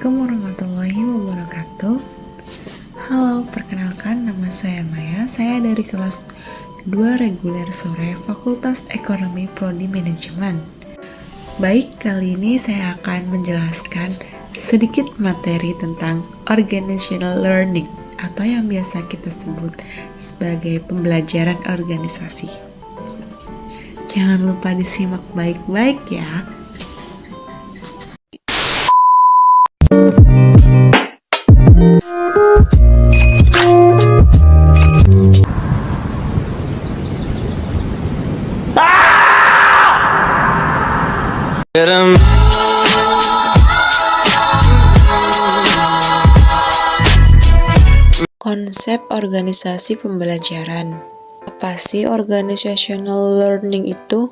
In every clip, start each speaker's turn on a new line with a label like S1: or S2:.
S1: Assalamualaikum warahmatullahi wabarakatuh. Halo, perkenalkan nama saya Maya. Saya dari kelas 2 reguler sore Fakultas Ekonomi Prodi Manajemen. Baik, kali ini saya akan menjelaskan sedikit materi tentang organizational learning atau yang biasa kita sebut sebagai pembelajaran organisasi. Jangan lupa disimak baik-baik ya. Konsep organisasi pembelajaran. Apa sih organizational learning itu?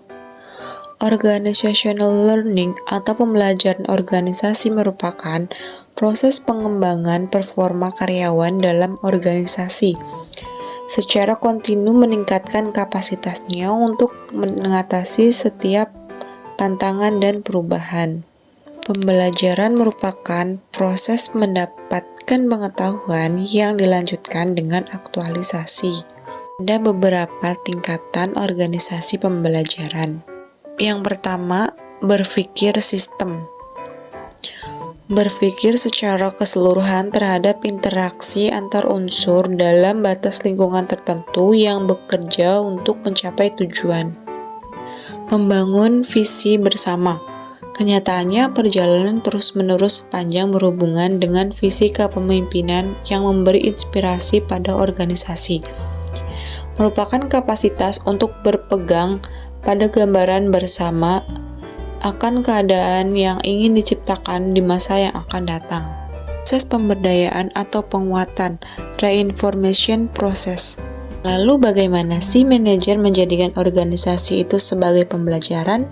S1: Organizational learning atau pembelajaran organisasi merupakan proses pengembangan performa karyawan dalam organisasi secara kontinu, meningkatkan kapasitasnya untuk mengatasi setiap tantangan dan perubahan. Pembelajaran merupakan proses mendapatkan pengetahuan yang dilanjutkan dengan aktualisasi. Ada beberapa tingkatan organisasi pembelajaran. Yang pertama, berpikir sistem. Berpikir secara keseluruhan terhadap interaksi antar unsur dalam batas lingkungan tertentu yang bekerja untuk mencapai tujuan. Membangun visi bersama. Kenyataannya, perjalanan terus-menerus panjang berhubungan dengan visi kepemimpinan yang memberi inspirasi pada organisasi. Merupakan kapasitas untuk berpegang pada gambaran bersama akan keadaan yang ingin diciptakan di masa yang akan datang. Proses pemberdayaan atau penguatan, reinformation process. Lalu bagaimana sih manajer menjadikan organisasi itu sebagai pembelajaran?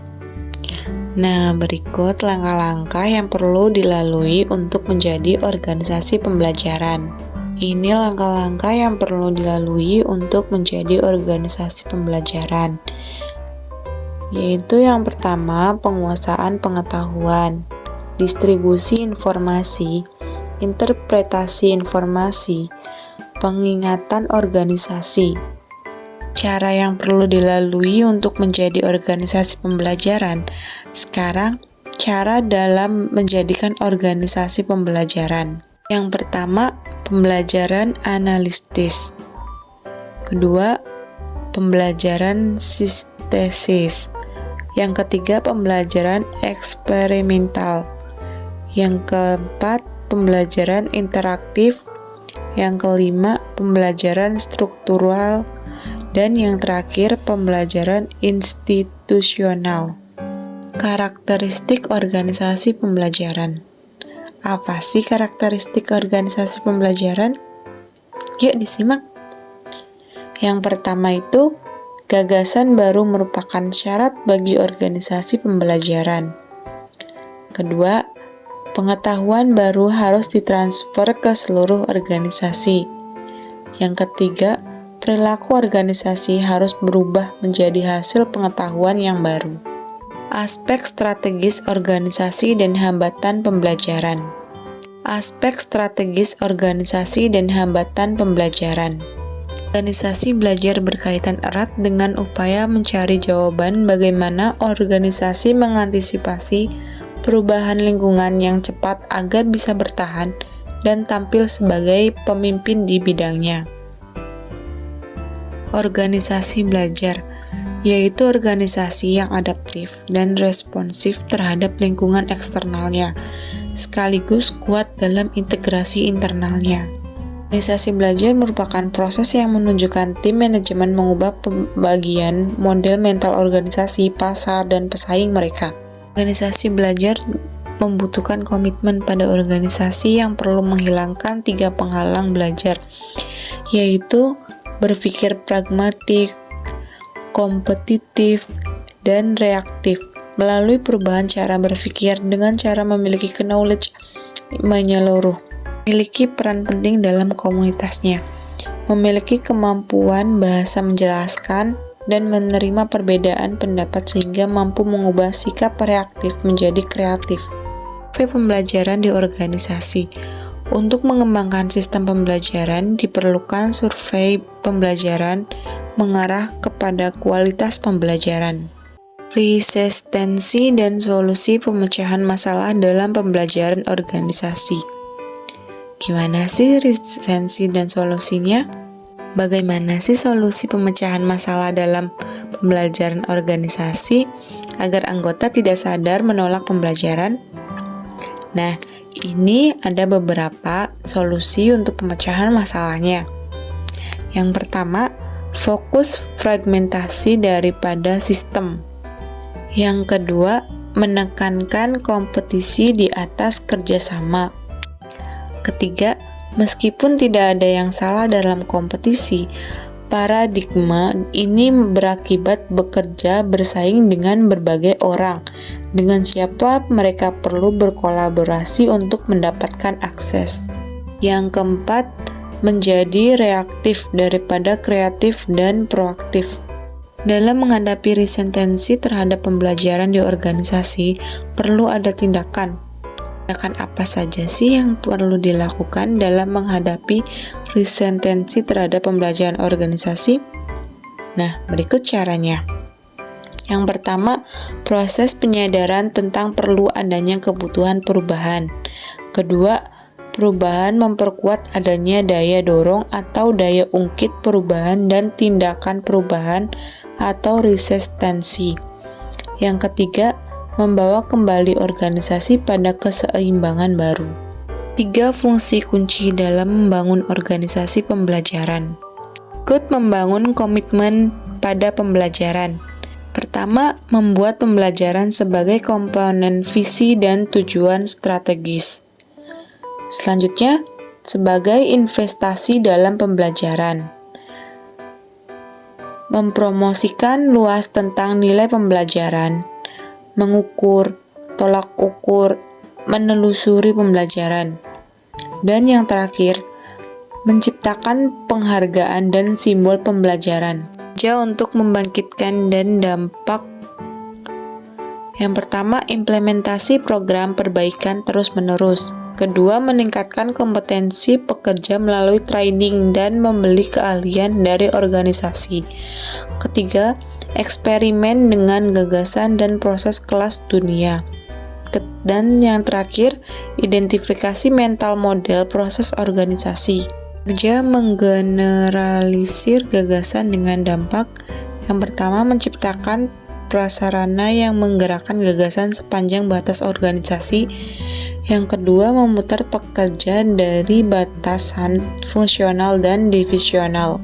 S1: Nah, berikut langkah-langkah yang perlu dilalui untuk menjadi organisasi pembelajaran. Ini langkah-langkah yang perlu dilalui untuk menjadi organisasi pembelajaran. Yaitu yang pertama, penguasaan pengetahuan, distribusi informasi, interpretasi informasi, pengingatan organisasi. Cara yang perlu dilalui untuk menjadi organisasi pembelajaran. Sekarang, cara dalam menjadikan organisasi pembelajaran. Yang pertama, pembelajaran analitis. Kedua, pembelajaran sintesis. Yang ketiga, pembelajaran eksperimental. Yang keempat, pembelajaran interaktif. Yang kelima, pembelajaran struktural. Dan yang terakhir, pembelajaran institusional. Karakteristik organisasi pembelajaran. Apa sih karakteristik organisasi pembelajaran? Yuk disimak. Yang pertama itu, gagasan baru merupakan syarat bagi organisasi pembelajaran. Kedua, pengetahuan baru harus ditransfer ke seluruh organisasi. Yang ketiga, perilaku organisasi harus berubah menjadi hasil pengetahuan yang baru. Aspek strategis organisasi dan hambatan pembelajaran. Aspek strategis organisasi dan hambatan pembelajaran. Organisasi belajar berkaitan erat dengan upaya mencari jawaban bagaimana organisasi mengantisipasi perubahan lingkungan yang cepat agar bisa bertahan dan tampil sebagai pemimpin di bidangnya. Organisasi belajar, yaitu organisasi yang adaptif dan responsif terhadap lingkungan eksternalnya, sekaligus kuat dalam integrasi internalnya. Organisasi belajar merupakan proses yang menunjukkan tim manajemen mengubah pembagian model mental organisasi, pasar, dan pesaing mereka. Organisasi belajar membutuhkan komitmen pada organisasi yang perlu menghilangkan 3 penghalang belajar, yaitu berpikir pragmatik, kompetitif, dan reaktif melalui perubahan cara berpikir dengan cara memiliki knowledge menyeluruh. Memiliki peran penting dalam komunitasnya, memiliki kemampuan bahasa menjelaskan, dan menerima perbedaan pendapat sehingga mampu mengubah sikap reaktif menjadi kreatif. pembelajaran di organisasi. Untuk mengembangkan sistem pembelajaran, diperlukan survei pembelajaran mengarah kepada kualitas pembelajaran. Resistensi dan solusi pemecahan masalah dalam pembelajaran organisasi. Gimana sih resistensi dan solusinya? Bagaimana sih solusi pemecahan masalah dalam pembelajaran organisasi agar anggota tidak sadar menolak pembelajaran? Nah, ini ada beberapa solusi untuk pemecahan masalahnya. Yang pertama, fokus fragmentasi daripada sistem. Yang kedua, menekankan kompetisi di atas kerjasama. Ketiga, meskipun tidak ada yang salah dalam kompetisi, paradigma ini berakibat bekerja bersaing dengan berbagai orang, dengan siapa mereka perlu berkolaborasi untuk mendapatkan akses. Yang keempat, menjadi reaktif daripada kreatif dan proaktif. Dalam menghadapi resistensi terhadap pembelajaran di organisasi, perlu ada tindakan. Tindakan apa saja sih yang perlu dilakukan dalam menghadapi resistensi terhadap pembelajaran organisasi? Nah, berikut caranya. Yang pertama, proses penyadaran tentang perlu adanya kebutuhan perubahan. Kedua, perubahan memperkuat adanya daya dorong atau daya ungkit perubahan dan tindakan perubahan atau resistensi. Yang ketiga, membawa kembali organisasi pada keseimbangan baru. 3 fungsi kunci dalam membangun organisasi pembelajaran. Berikut membangun komitmen pada pembelajaran. Pertama, membuat pembelajaran sebagai komponen visi dan tujuan strategis. Selanjutnya, sebagai investasi dalam pembelajaran. Mempromosikan luas tentang nilai pembelajaran, mengukur, tolak ukur, menelusuri pembelajaran. Dan yang terakhir, menciptakan penghargaan dan simbol pembelajaran. Untuk membangkitkan dan dampak. Yang pertama, implementasi program perbaikan terus-menerus. Kedua, meningkatkan kompetensi pekerja melalui training dan membeli keahlian dari organisasi. Ketiga, eksperimen dengan gagasan dan proses kelas dunia. Dan yang terakhir, identifikasi mental model proses organisasi. Kerja menggeneralisir gagasan dengan dampak. Yang pertama, menciptakan prasarana yang menggerakkan gagasan sepanjang batas organisasi. Yang kedua, memutar pekerja dari batasan fungsional dan divisional.